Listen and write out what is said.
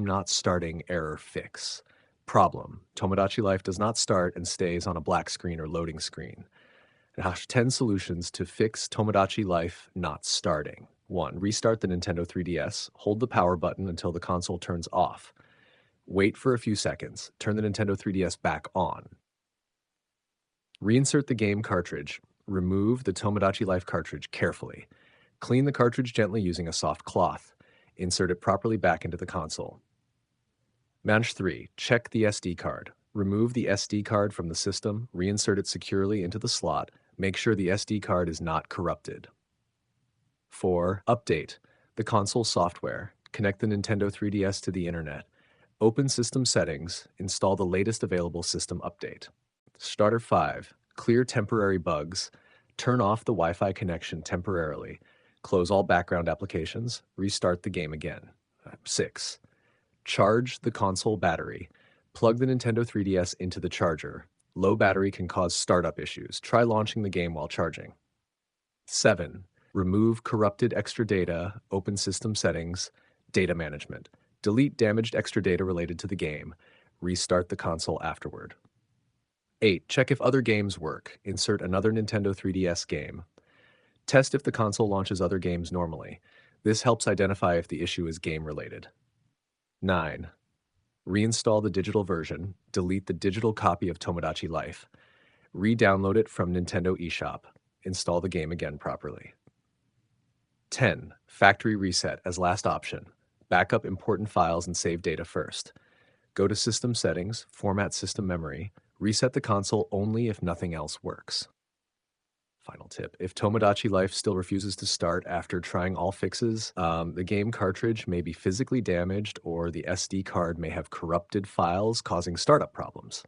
Not starting error fix. Problem. Tomodachi Life does not start and stays on a black screen or loading screen. And hash 10 solutions to fix Tomodachi Life not starting. 1. Restart the Nintendo 3DS. Hold the power button until the console turns off. Wait for a few seconds. Turn the Nintendo 3DS back on. Reinsert the game cartridge. Remove the Tomodachi Life cartridge carefully. Clean the cartridge gently using a soft cloth. Insert it properly back into the console. Manage 3. Check the SD card. Remove the SD card from the system, reinsert it securely into the slot, make sure the SD card is not corrupted. 4. Update the console software. Connect the Nintendo 3DS to the internet. Open System Settings, install the latest available system update. Starter 5. Clear temporary bugs. Turn off the Wi-Fi connection temporarily. Close all background applications. Restart the game again. 6. Charge the console battery. Plug the Nintendo 3DS into the charger. Low battery can cause startup issues. Try launching the game while charging. 7. Remove corrupted extra data, open system settings, data management. Delete damaged extra data related to the game. Restart the console afterward. 8. Check if other games work. Insert another Nintendo 3DS game. Test if the console launches other games normally. This helps identify if the issue is game-related. 9. Reinstall the digital version. Delete the digital copy of Tomodachi Life. Re-download it from Nintendo eShop. Install the game again properly. 10. Factory reset as last option. Backup important files and save data first. Go to System Settings, format system memory. Reset the console only if nothing else works. Final tip. If Tomodachi Life still refuses to start after trying all fixes, the game cartridge may be physically damaged or the SD card may have corrupted files causing startup problems.